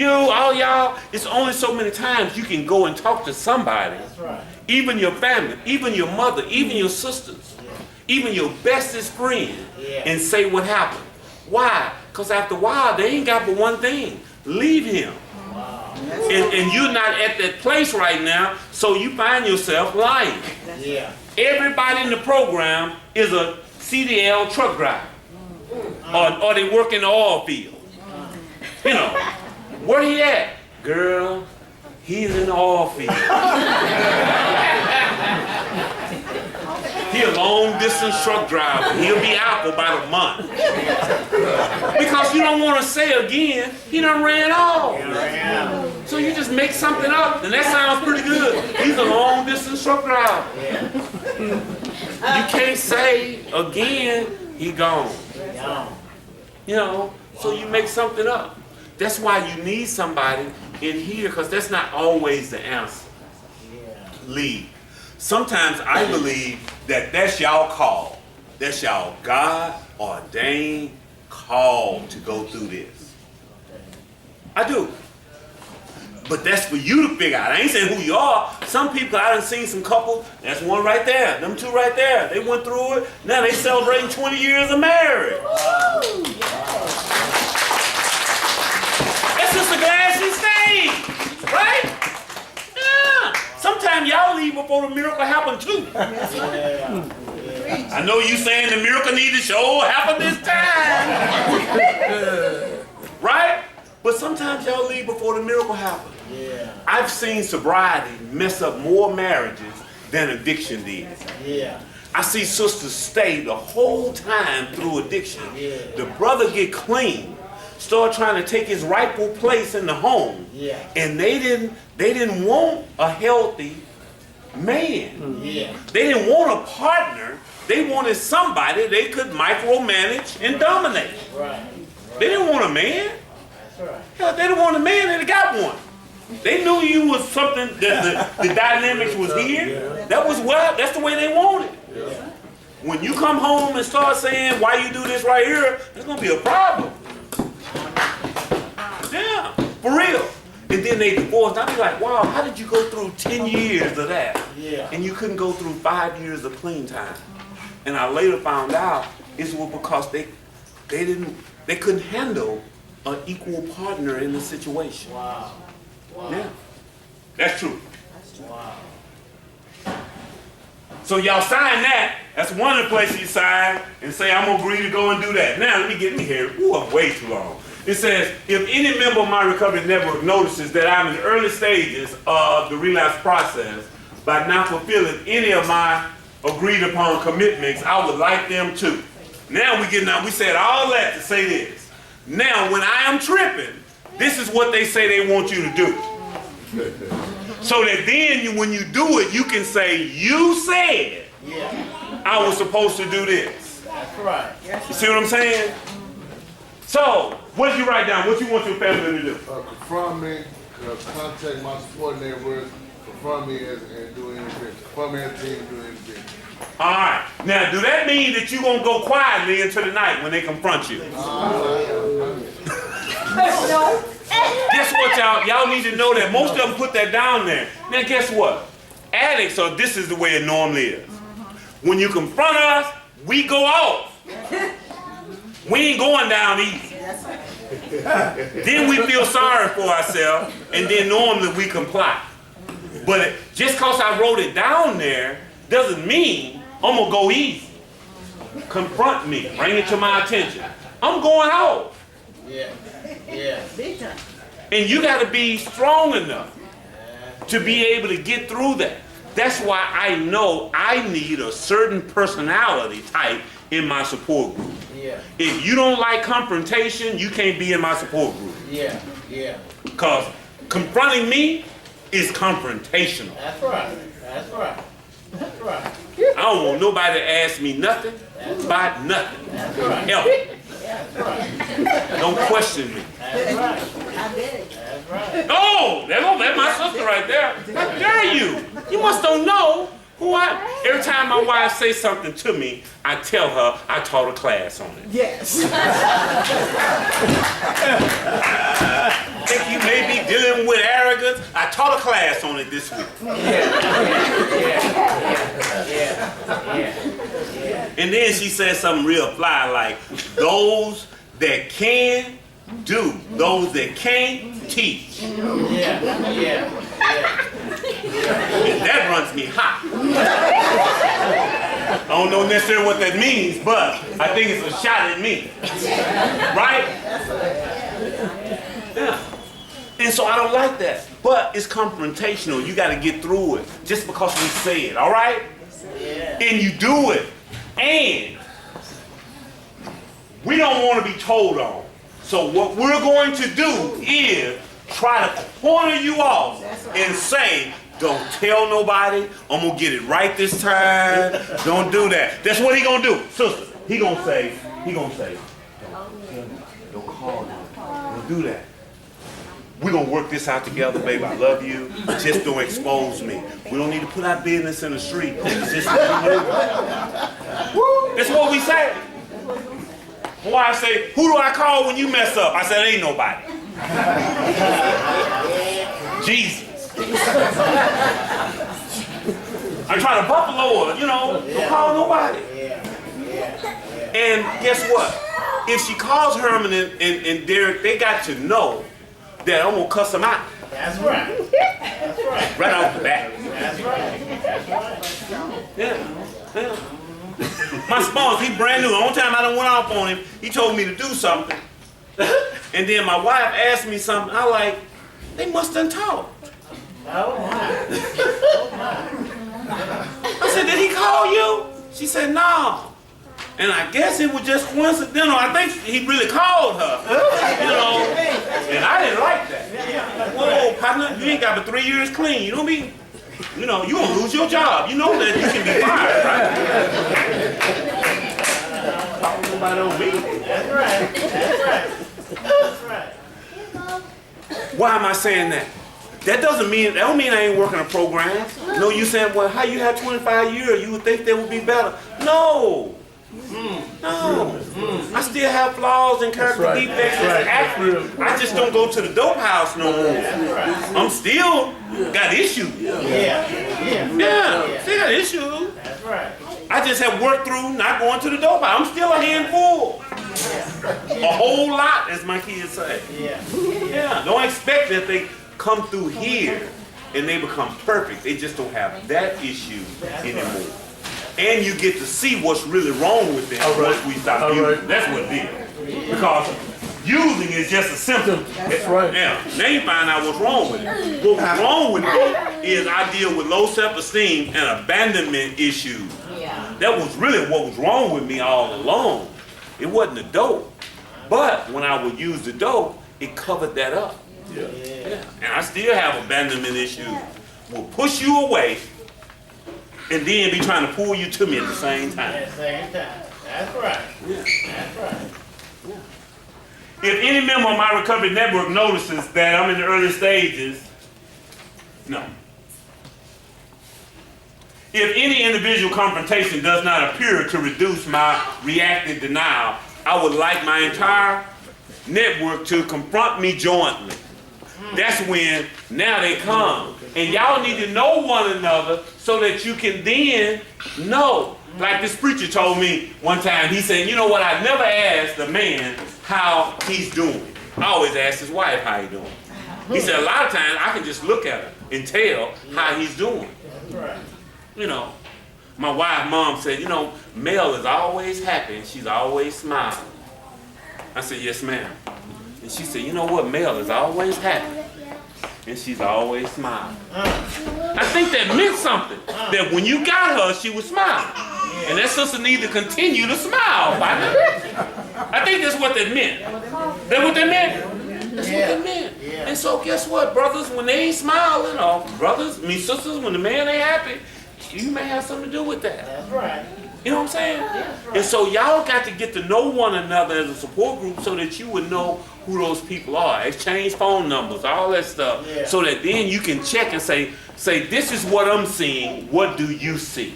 all y'all, it's only so many times you can go and talk to somebody. That's right. Even your family, even your mother, even your sisters, even your bestest friend, and say what happened. Why? Because after a while, they ain't got but one thing. Leave him. Wow. And you're not at that place right now, so you find yourself lying. Yeah. Everybody in the program is a CDL truck driver. Or they work in the oil field. You know, where he at? Girl, he's in the oil field. He a long distance truck driver. He'll be out for about a month. Because you don't want to say again, he done ran off. So you just make something up, and that sounds pretty good. He's a long distance truck driver. You can't say again, he gone. You know, so you make something up. That's why you need somebody in here, because that's not always the answer. Leave. Sometimes I believe that that's y'all call. That's y'all God-ordained call to go through this. I do. But that's for you to figure out. I ain't saying who you are. Some people, I done seen some couples, that's one right there, them two right there. They went through it, now they celebrating 20 years of marriage. That's just a glassy stage, right? Yeah. Sometimes y'all leave before the miracle happen too. I know you saying the miracle need to show happen this time. Right? But sometimes y'all leave before the miracle happens. Yeah. I've seen sobriety mess up more marriages than addiction did. Yeah. I see sisters stay the whole time through addiction. Yeah. The brother get clean, start trying to take his rightful place in the home. Yeah. And they didn't want a healthy man. Yeah. They didn't want a partner. They wanted somebody they could micromanage and dominate. Right. They didn't want a man. That's right. Hell, they didn't want a man, they got one. They knew you was something, that the dynamics was here. That was what, that's the way they wanted. When you come home and start saying, why you do this right here, there's gonna be a problem. Yeah, for real. And then they divorced. I'd be like, wow, how did you go through 10 years of that? Yeah. And you couldn't go through 5 years of clean time. And I later found out it was because they couldn't handle an equal partner in the situation. Wow. Wow. Yeah, that's true. Wow. So y'all sign that. That's one of the places you sign and say, I'm gonna agree to go and do that. Now let me get me here. Ooh, I'm way too long. It says, if any member of my recovery network notices that I'm in the early stages of the relapse process by not fulfilling any of my agreed upon commitments, I would like them to. Now we said all that to say this. Now when I am tripping, this is what they say they want you to do. So that then when you do it, you can say, you said I was supposed to do this. That's right. You see what I'm saying? So, what did you write down? What you want your family to do? Confront me, contact my support network, confront me and do anything. Confront me as a team and do anything. All right. Now, do that mean that you're going to go quietly into the night when they confront you? No. Guess what, y'all need to know that most of them put that down there. Now, guess what? Addicts, or this is the way it normally is. When you confront us, we go off. We ain't going down easy. Then we feel sorry for ourselves, and then normally we comply. But just because I wrote it down there doesn't mean I'm going to go easy. Confront me. Bring it to my attention. I'm going off. Yeah. Yeah. Big time. And you got to be strong enough to be able to get through that. That's why I know I need a certain personality type in my support group. Yeah. If you don't like confrontation, you can't be in my support group. Yeah. Yeah. Because confronting me is confrontational. That's right. That's right. That's right. I don't want nobody to ask me nothing about nothing. That's right. Ever. That's right. Don't question me. That's right. I bet it. That's right. Oh, that's my sister right there. How dare you? You must don't know who I... Every time my wife says something to me, I tell her I taught a class on it. Yes. Thank you may be dealing with arrogance. I taught a class on it this week. And then she said something real fly like, those that can do, those that can't teach. And that runs me hot. I don't know necessarily what that means, but I think it's a shot at me. Right? Yeah. And so I don't like that. But it's confrontational. You got to get through it just because we say it, all right? And you do it. And we don't want to be told on. So what we're going to do is try to corner you off and say, don't tell nobody. I'm going to get it right this time. Don't do that. That's what he going to do. Sister, he going to say, don't call me. Don't do that. We're going to work this out together, baby. I love you. Just don't expose me. We don't need to put our business in the street. It's just, that's what we say. Boy, I say, who do I call when you mess up? I said, ain't nobody. Jesus. I'm trying to buffalo her, don't call nobody. And guess what? If she calls Herman and Derek, they got to know that I'm going to cuss them out. That's right. That's right. Right off the bat. That's right. That's right. Yeah. My sponsor, he brand new. The only time I done went off on him, he told me to do something. And then my wife asked me something. I like, they must have talked. Oh my. I said, did he call you? She said, no. And I guess it was just coincidental. I think he really called her. And I didn't like that. Whoa, partner, you ain't got but 3 years clean. You know what I mean? You're going to lose your job. You know that you can be fired, right? Talking about on me. That's right. That's right. That's right. Why am I saying that? That don't mean I ain't working a program. No, you saying, well, how you have 25 years, you would think that would be better. No. No. I still have flaws and character defects as an athlete. I just don't go to the dope house no more. I'm still got issues. Yeah. Still got issues. That's right. I just have worked through not going to the dope house. I'm still a handful. A whole lot, as my kids say. Yeah. Don't expect that they come through here and they become perfect. They just don't have that issue anymore. And you get to see what's really wrong with them once we stop using. That's what it is. Because using is just a symptom. That's right. Now you find out what's wrong with it. What's wrong with me is I deal with low self-esteem and abandonment issues. That was really what was wrong with me all along. It wasn't the dope. But when I would use the dope, it covered that up. Yeah. And I still have abandonment issues. Will push you away and then be trying to pull you to me at the same time. At the same time. That's right. That's right. If any member of my recovery network notices that I'm in the early stages, no. If any individual confrontation does not appear to reduce my reactive denial, I would like my entire network to confront me jointly. That's when now they come. And y'all need to know one another so that you can then know. Like this preacher told me one time, he said, you know what, I never asked a man how he's doing. I always ask his wife how he's doing. He said a lot of times I can just look at her and tell how he's doing. That's right. My wife's mom said, Mel is always happy and she's always smiling. I said, yes, ma'am. And she said, you know what, Mel is always happy and she's always smiling. I think that meant something. That when you got her, she was smiling. And that sister needs to continue to smile. I think that's what that meant. That's what that meant? That's what that meant. And so guess what, brothers, when they ain't smiling, or sisters, when the man ain't happy, you may have something to do with that. That's right. You know what I'm saying? And so y'all got to get to know one another as a support group so that you would know who those people are. Exchange phone numbers, all that stuff. So that then you can check and say, this is what I'm seeing, what do you see?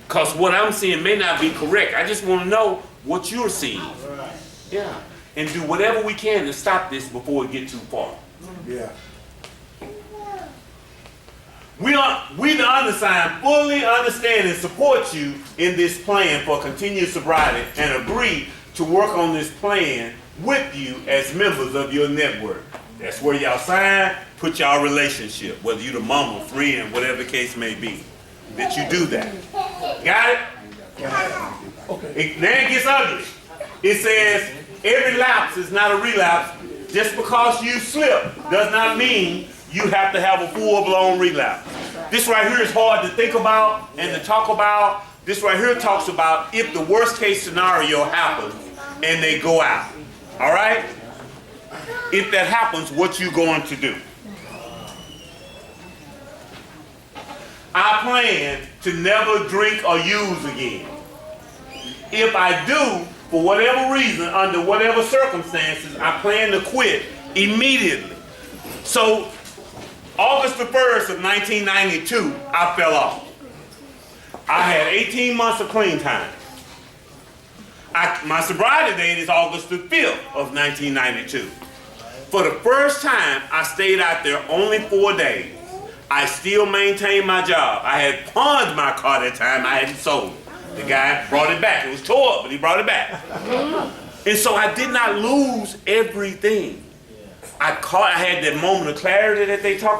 Because what I'm seeing may not be correct. I just want to know what you're seeing. Yeah. and do whatever we can to stop this before it gets too far. Yeah. We the undersigned fully understand and support you in this plan for continued sobriety and agree to work on this plan with you as members of your network. That's where y'all sign, put y'all relationship, whether you the mama, friend, whatever the case may be, that you do that. Got it? Okay. Then it gets ugly. It says every lapse is not a relapse. Just because you slip does not mean you have to have a full-blown relapse. This right here is hard to think about and to talk about. This right here talks about if the worst case scenario happens and they go out. All right? If that happens, what you going to do? I plan to never drink or use again. If I do, for whatever reason, under whatever circumstances, I plan to quit immediately. So, August the 1st of 1992, I fell off. I had 18 months of clean time. My sobriety date is August the 5th of 1992. For the first time, I stayed out there only 4 days. I still maintained my job. I had pawned my car that time. I hadn't sold it. The guy brought it back. It was tore up, but he brought it back. And so I did not lose everything. I had that moment of clarity that they talk about.